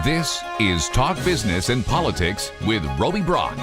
This is Talk Business and Politics with Roby Brock.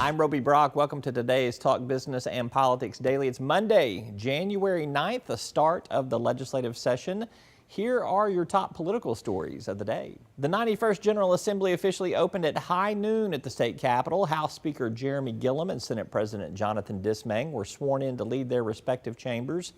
I'm Roby Brock. Welcome to today's Talk Business and Politics Daily. It's Monday, January 9th, the start of the legislative session. Here are your top political stories of the day. The 91st General Assembly officially opened at high noon at the state capitol. House Speaker Jeremy Gillum and Senate President Jonathan Dismang were sworn in to lead their respective chambers.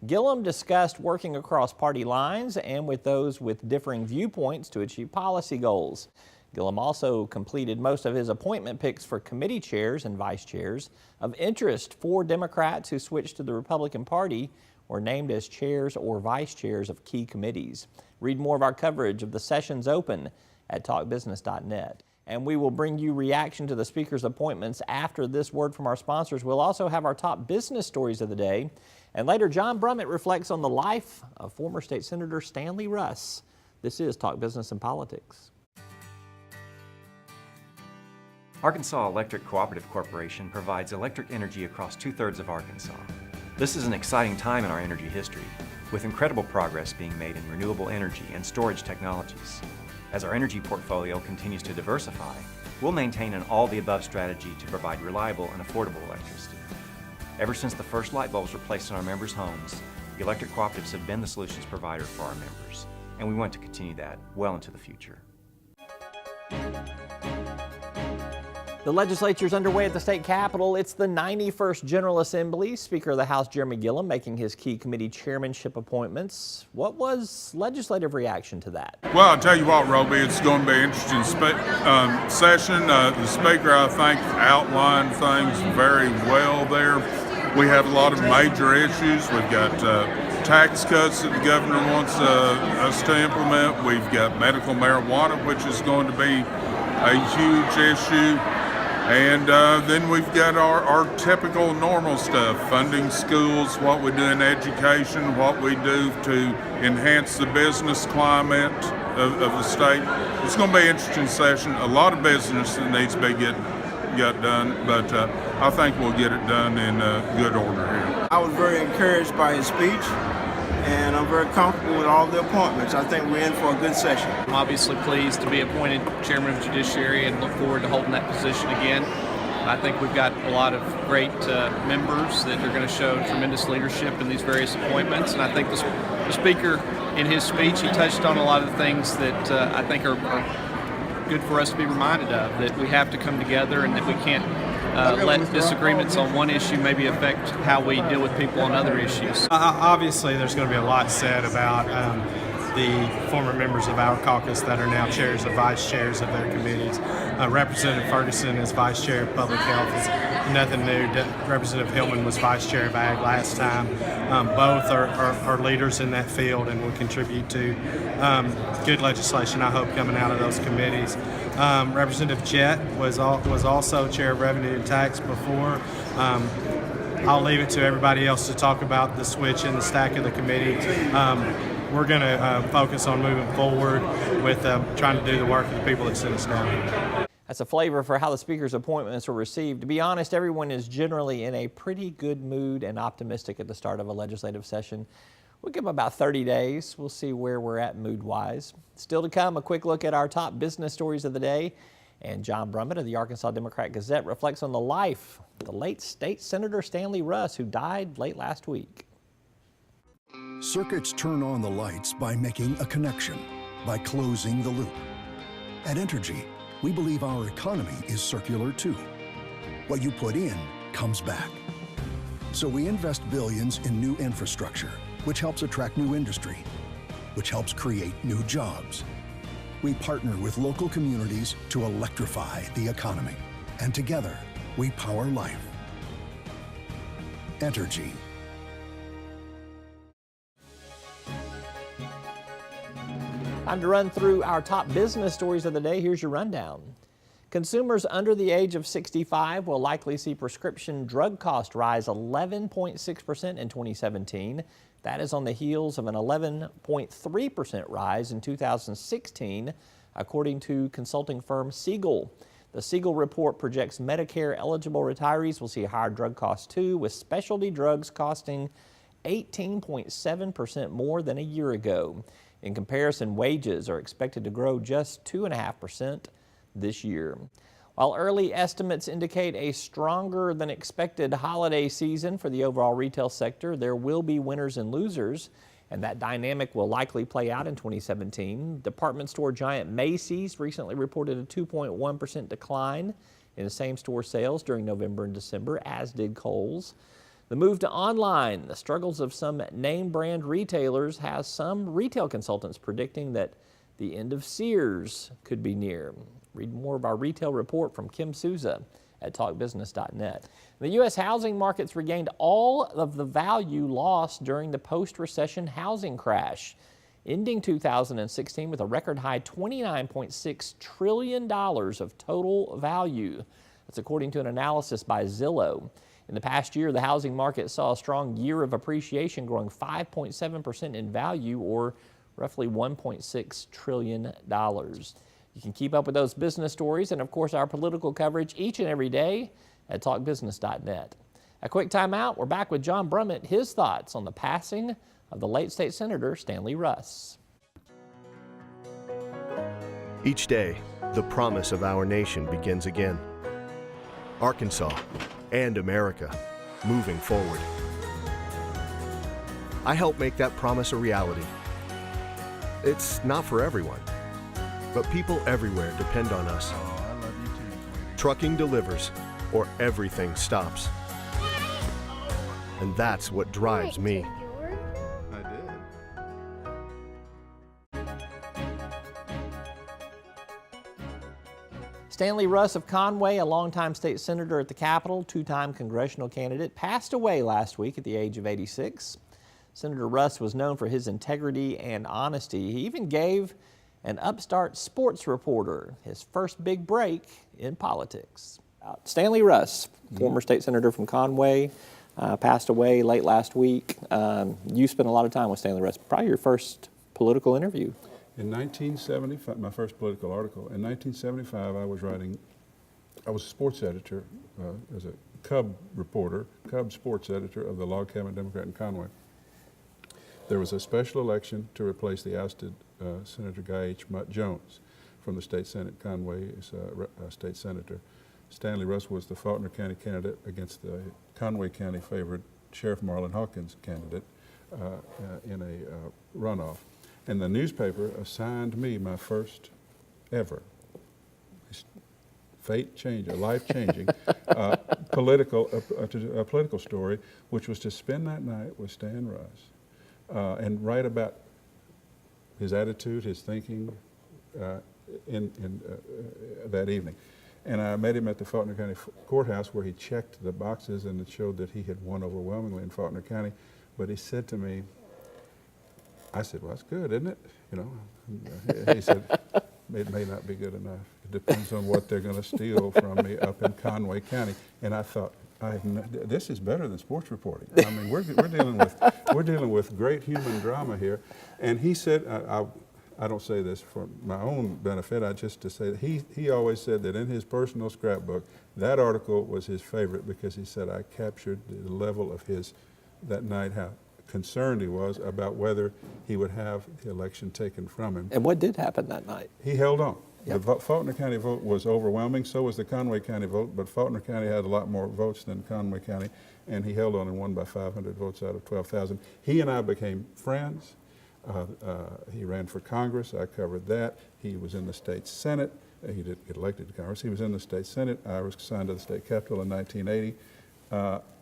Gillum discussed working across party lines and with those with differing viewpoints to achieve policy goals. Gillum also completed most of his appointment picks for committee chairs and vice chairs. Of interest, 4 Democrats who switched to the Republican Party were named as chairs or vice chairs of key committees. Read more of our coverage of the sessions open at talkbusiness.net. And we will bring you reaction to the Speaker's appointments after this word from our sponsors. We'll also have our top business stories of the day. And later, John Brummett reflects on the life of former State Senator Stanley Russ. This is Talk Business and Politics. Arkansas Electric Cooperative Corporation provides electric energy across 2/3 of Arkansas. This is an exciting time in our energy history, with incredible progress being made in renewable energy and storage technologies. As our energy portfolio continues to diversify, we'll maintain an all-the-above strategy to provide reliable and affordable electricity. Ever since the first light bulbs were placed in our members' homes, the electric cooperatives have been the solutions provider for our members, and we want to continue that well into the future. The legislature is underway at the state capitol. It's the 91st General Assembly. Speaker of the House Jeremy Gillum making his key committee chairmanship appointments. What was legislative reaction to that? Well, I'll tell you what, Roby, it's going to be an interesting session. The Speaker, I think, outlined things very well there. We have a lot of major issues. We've got tax cuts that the governor wants us to implement. We've got medical marijuana, which is going to be a huge issue. And then we've got our typical normal stuff, funding schools, what we do in education, what we do to enhance the business climate of the state. It's going to be an interesting session. A lot of business that needs to be got done, but I think we'll get it done in good order here. I was very encouraged by his speech, and I'm very comfortable with all the appointments. I think we're in for a good session. I'm obviously pleased to be appointed Chairman of Judiciary and look forward to holding that position again. I think we've got a lot of great members that are going to show tremendous leadership in these various appointments, and I think the Speaker, in his speech, he touched on a lot of the things that I think are good for us to be reminded of, that we have to come together and that we can't let disagreements on one issue maybe affect how we deal with people on other issues. Obviously, there's going to be a lot said about the former members of our caucus that are now chairs or vice chairs of their committees. Representative Ferguson is vice chair of public health. It's nothing new. Representative Hillman was vice chair of ag last time. Both are leaders in that field and will contribute to good legislation, I hope, coming out of those committees. Representative Jett was also chair of revenue and tax before. I'll leave it to everybody else to talk about the switch in the stack of the committee. We're going to focus on moving forward with trying to do the work of the people that sent us down here. That's a flavor for how the Speaker's appointments were received. To be honest, everyone is generally in a pretty good mood and optimistic at the start of a legislative session. We'll give them about 30 days. We'll see where we're at mood-wise. Still to come, a quick look at our top business stories of the day. And John Brummett of the Arkansas Democrat-Gazette reflects on the life of the late State Senator Stanley Russ, who died late last week. Circuits turn on the lights by making a connection, by closing the loop. At Entergy, we believe our economy is circular too. What you put in comes back. So we invest billions in new infrastructure, which helps attract new industry, which helps create new jobs. We partner with local communities to electrify the economy, and together we power life. Entergy. Time to run through our top business stories of the day. Here's your rundown. Consumers under the age of 65 will likely see prescription drug cost rise 11.6% in 2017. That is on the heels of an 11.3% rise in 2016, according to consulting firm Siegel. The Siegel report projects Medicare-eligible retirees will see higher drug costs too, with specialty drugs costing 18.7% more than a year ago. In comparison, wages are expected to grow just 2.5% this year. While early estimates indicate a stronger than expected holiday season for the overall retail sector, there will be winners and losers, and that dynamic will likely play out in 2017. Department store giant Macy's recently reported a 2.1% decline in same-store sales during November and December, as did Kohl's. The move to online, the struggles of some name brand retailers, has some retail consultants predicting that the end of Sears could be near. Read more of our retail report from Kim Souza at talkbusiness.net. The U.S. housing markets regained all of the value lost during the post-recession housing crash, ending 2016 with a record high $29.6 trillion of total value. That's according to an analysis by Zillow. In the past year, the housing market saw a strong year of appreciation, growing 5.7% in value, or roughly $1.6 trillion. You can keep up with those business stories and, of course, our political coverage each and every day at talkbusiness.net. A quick time out. We're back with John Brummett, his thoughts on the passing of the late state senator Stanley Russ. Each day, the promise of our nation begins again. Arkansas and America moving forward. I help make that promise a reality. It's not for everyone, but people everywhere depend on us. Trucking delivers, or everything stops. And that's what drives me. Stanley Russ of Conway, a longtime state senator at the Capitol, two-time congressional candidate, passed away last week at the age of 86. Senator Russ was known for his integrity and honesty. He even gave an upstart sports reporter his first big break in politics. Stanley Russ, former state senator from Conway, passed away late last week. You spent a lot of time with Stanley Russ, probably your first political interview. In 1975, my first political article, in 1975 I was a sports editor, as a Cub reporter, Cub sports editor of the Log Cabin Democrat in Conway. There was a special election to replace the ousted Senator Guy H. Mutt Jones from the state senate. Conway is a state senator. Stanley Russ was the Faulkner County candidate against the Conway County favored Sheriff Marlon Hawkins candidate in a runoff. And the newspaper assigned me my first ever fate-changing, life-changing political story, which was to spend that night with Stan Russ and write about his attitude, his thinking in that evening. And I met him at the Faulkner County Courthouse, where he checked the boxes, and it showed that he had won overwhelmingly in Faulkner County. But he said to me, I said, well, that's good, isn't it? You know, he said, it may not be good enough. It depends on what they're going to steal from me up in Conway County. And I thought, this is better than sports reporting. I mean, we're dealing with great human drama here. And he said, I don't say this for my own benefit, just to say that he always said that in his personal scrapbook, that article was his favorite, because he said, I captured the level of that night, how concerned he was about whether he would have the election taken from him. And what did happen that night? He held on. Yep. The Faulkner County vote was overwhelming, so was the Conway County vote, but Faulkner County had a lot more votes than Conway County, and he held on and won by 500 votes out of 12,000. He and I became friends. He ran for Congress. I covered that. He was in the state Senate. He didn't get elected to Congress. He was in the state Senate. I was assigned to the state Capitol in 1980,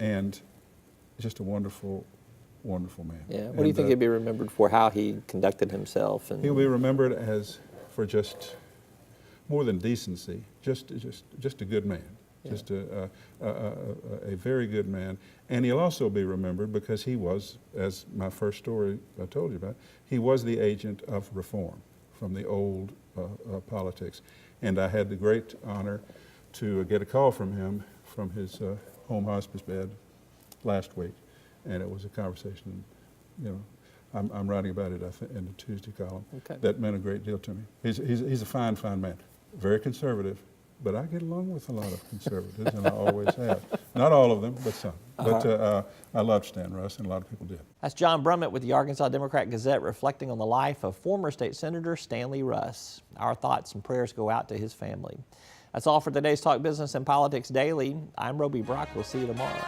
and just a wonderful man. Yeah. What do you think he'd be remembered for? How he conducted himself? And he'll be remembered as for just more than decency, just a good man. Yeah. Just a very good man. And he'll also be remembered because he was, as my first story I told you about, he was the agent of reform from the old politics. And I had the great honor to get a call from him from his home hospice bed last week. And it was a conversation, you know, I'm writing about it, I think, in the Tuesday column. Okay. That meant a great deal to me. He's a fine man, very conservative, but I get along with a lot of conservatives, and I always have. Not all of them, but some. But I loved Stan Russ, and a lot of people did. That's John Brummett with the Arkansas Democrat-Gazette reflecting on the life of former state senator Stanley Russ. Our thoughts and prayers go out to his family. That's all for today's Talk Business and Politics Daily. I'm Roby Brock. We'll see you tomorrow.